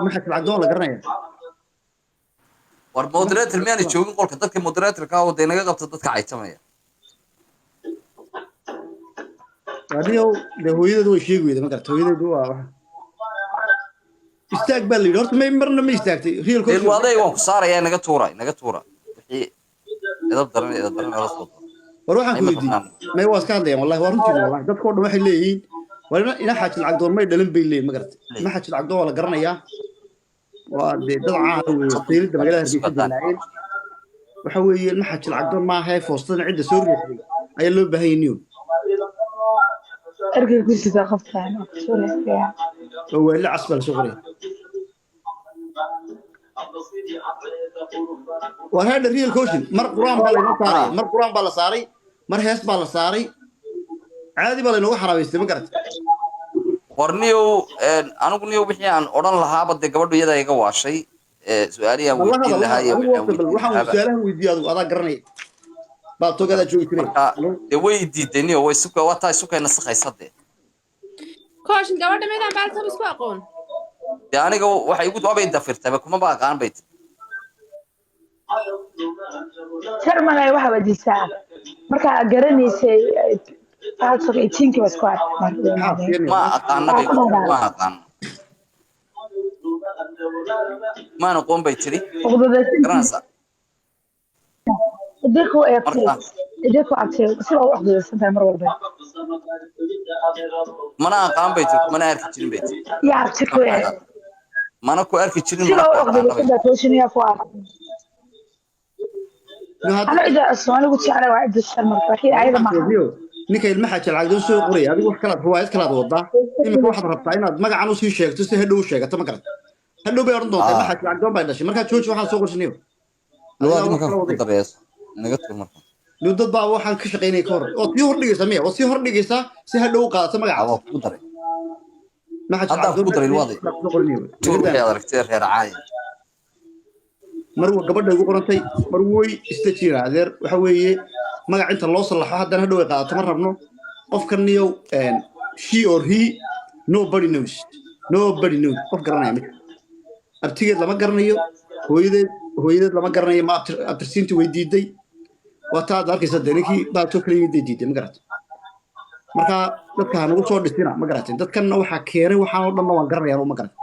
ما حد العقدون لا قرنيا والمودريتر ميان يشوفون قولك dadka moderator ka wada inaga qabta dadka caytamaya واديو ده هويده way sheegi weeyda ma garta hooyadeedu waa istaag baa la horta may marna ma istaagtay real deel coach waday waan ku saaraya inaga tuura wixii edab daran la soo war waxaan ku weydiiyay may waa iska hadlayaan wallahi waa runtii wallahi dadku dhan waxay leeyihiin war ina xaajil caqdoon may dhalin bay leeyihiin ma garta ma xaajil caqdoon waa la garanayaa waa dad caan weeye qiilida magaalada Hargeysa deegaanayeen waxa weeye ma xaajil caqdoon ma ahay foostada cidda soo riixday ayaa loo baahan yahay أرجع كل شيء أخذت عنه سوري يعني هو اللي عصب صغري وهذا الريال كوشن مر قران بالا صاري مر قران بالا صاري مر هيس بالا صاري عادي بالا نو حراويستay ma garat warniyo anigu niyo wixii aan oran lahaa bad gabadhu iyada iga waashay su'aaliya weydiin lahaa iyo waxaan su'aalaha weydiiyay adigu adaa garanay baa togada joogtay ee weydiideen iyo way suka wata sukayna saxaysade كوش gabadha meedan baalka isku aqoon de aniga waxa igu doobay dafirtay kuma ba aqaan bayt شرمنا واحد بدي ساعة مركا قرنيسي فالصق إتينك بس كوار ما aqaan ma aqaan ما نقوم بيتري garanaysa ديكو ديكو عطيه سيبا واحد سنتين مرة والبيت mana aqaan baytay mana arki jirin baytay يا عطيكو mana ku arki jirin سيبا واحد سنتين توشين يا فوار أنا إذا أصلا قلت على واحد الشرمر فأكيد عايزة معها ninka ilmaha jil caqdoon soo qoray adigu wax kala riwaayad kala wada imika waxaad rabtaa inaad magacan u sii sheegto si hadhow sheegato ma garan hadhow bay oran doontaa ilmaha jil caqdoon baa dhashay marka jooji waxaan soo qorshanayo naga tur marka dad baa waxaan ka shaqeynay ka hor oo tii hor dhigaysa miya oo sii hor dhigaysa si hadhow u qaadato magaca waa ku daray ma xaj hadda ku daray wadi tuurka aragtay reer caay mar waa gabadha ugu qorantay mar way istajiira adeer waxa weeye magac inta loo salaxo haddana hadhow ay qaadato ma rabno qofkan niyo she or he nobody knows qof garanaya mid abtigeed lama garanayo hooyadeed lama garanayo ma abtirsiinta way diiday wata darkiisa daninkii baato kale yimid diiday ma garato marka dadka aan ugu soo dhisina ma garatin dadkan waxa keenay waxaan oo dhan waan garanayaan ma garato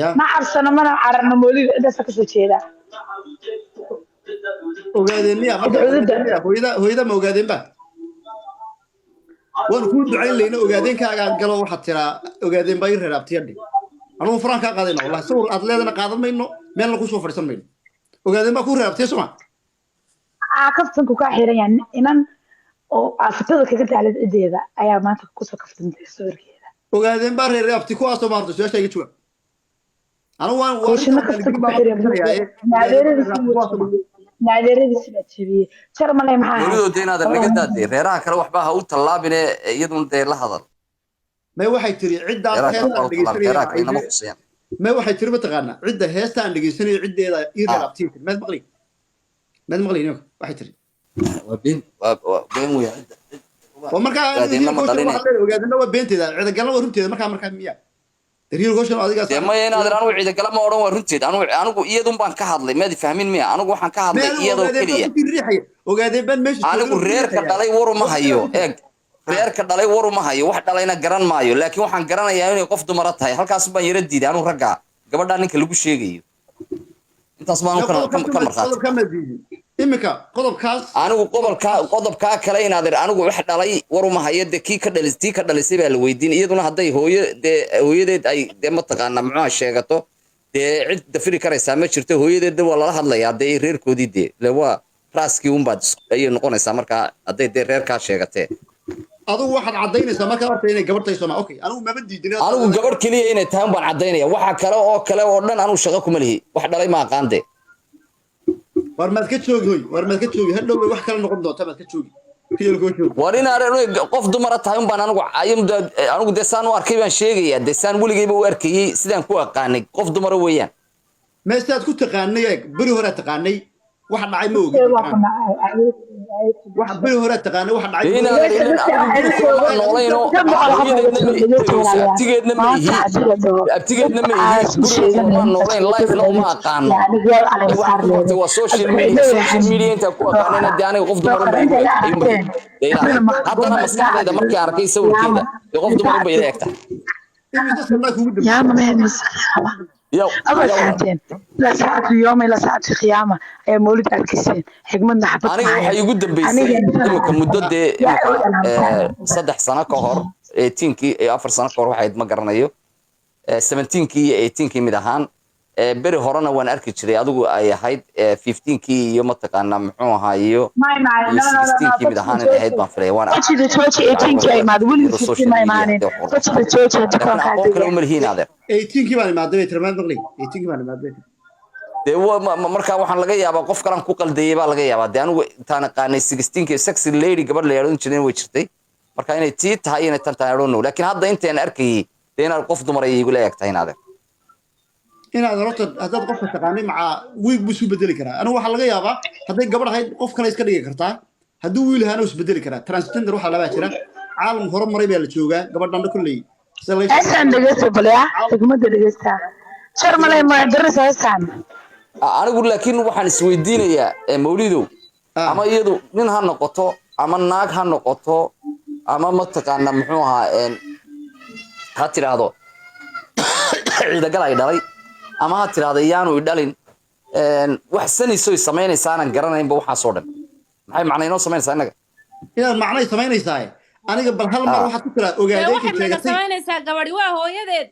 ya ما عرسنا ما عرنا مولد إذا سكت شيء ogaadeen miya hooyada ma ogaadeen ba waan ku ducayn leeyna ogaadeen kaaga galo waxa tira ogaadeen bay reerabtiyadhi anuu faraan ka qaadayna wallahi sawir aad leedana qaadan mayno meel la ku soo fariisan mayno ogaadeen ba ku reerabtay suma كفتن كوكا حيران يعني إنن أو عفتها كذا على إيديها أيام ما تكوسا كفتن تسوي كذا ogaadeen ba reerabti ku aso maarto soo sheegay juwa أنا وشنا كفتن كوكا حيران نادرة سبت شبيه شر ما لي معاه ولو دين هذا اللي قد دي ريرها كلا وحبها هو طلابنا يدون دي لحظة ما واحد تري عدة هيستا ما واحد تري بتغنى عدة هيستا عند جيسني عدة يرابتين ما المغلي نوك واحد تري وبين ويا عدة ومركا وقاعدين هو بنتي ذا عدة قالوا ورمتي مركا مياه ريال كوشن adiga ma yeenaad anu ciida kala ma oran waa runteed anigu iyadun baan ka hadlay ma fahmin miya anigu waxaan ka hadlay iyadoo kaliya ogaadeen ban meesha anigu reerka dhalay war uma hayo eeg reerka dhalay war uma hayo wax dhalayna garan maayo laakiin waxaan garanayaa inay qof dumar tahay halkaas baan yara diiday anu ragga gabadha ninka lagu sheegayo intaas baan ka marxaad imika qodobkaas anigu qodobka kale inaad anigu wax dhalay war uma hayo de kii ka dhalisay baa la weydiin iyaduna haday hooyadeed ay de ma taqaana muxuu sheegato de cid dafiri karaysa ma jirto hooyadeed waa la hadlayaa de reerkoodii de la waa raaskii un baad ay noqonaysaa marka haday de reerka sheegatay adigu waxaad cadeynaysaa marka horta inay gabartay Soomaa okay anigu ma diidin anigu gabar kaliya inay tahay baan cadeynaya waxa kale oo dhan anigu shaqo kuma lihi wax dhalay ma aqaande war maad ka joogi hadhow wax kala noqon doonta maad ka joogi real coach warina qof dumar tahay baan anigu desaan u arkay baan sheegaya desaan waligeyba u arkayay sidaan ku aqaanay qof dumar weeyaan ma istaad ku taqaanay bari hore taqaanay wax dhacay ma ogi wax bari hore taqaana wax dhacay إن أنا نولينو أبتيجنا ما هي أبتيجنا ما هي قولنا نولين لايف لو ما قانو واحد هو سوشيال ميديا أنت قانون الديانة وقفت مرة حتى أنا مسكت هذا مركي عركي يسوي كذا يقفت مرة بيدكته يا ما مهنس يو أول ساعتين لا ساعة في يوم إلا ساعة في قيامة أي مولد أركيسين حكمة حبط أنا waxay ugu dambeysay imika muddo saddex sano ka hor 18kii 4 sano ka hor waxay ma garanayo 17kii iyo 18kii mid ahaan beri horena waan arki jiray adigu ay ahayd 15kii iyo mataqaana muxuu ahaayo 16kii mid ahaan ahayd baan filay waan arki 18kii ay maad wali 15 ma imaanin aqoon kale uma lihiin adeer 18kii baan imaaday tirmaad maqlay 18kii baan imaaday markaa waxaan laga yaabaa qof kalan ku qaldeeyay baa laga yaabaa dee anigu intaan qaanay 16kii sexy lady gabadh la yiraahdo jireen way jirtay marka inay tii tahay inay tan tahay no laakiin hadda intaan arkay inaad qof dumar ay igu leeyagtahay inaad horta haddaad qofka taqaanay maca wiig buu isu bedeli karaa anigu waxaa laga yaabaa hadday gabadh ahayd qof kale iska dhigi kartaa hadduu wiil ahaana is bedeli karaa transgender waxaa labaa jira caalam hore maray baa la joogaa gabadhana kulley أسان دقيقة بليا حكمة دقيقة شر ملاي ما درس أسان anigu laakiin waxaan isweydiinayaa mawlidow ama iyadu nin ha noqoto ama naag ha noqoto ama mataqaana muxuu ahaa ha tiraahdo ciidagal ay dhalay ama ha tiraahdo yaanu dhalin wax sanayso sameynaysaana garanaynba waxa soo dhan maxay macnaynoo sameynaysaa inaga inaad macnay samaynaysaa aniga bal hal mar waxa ku tira ogaaday waxay naga samaynaysaa gabadhi waa hooyadeed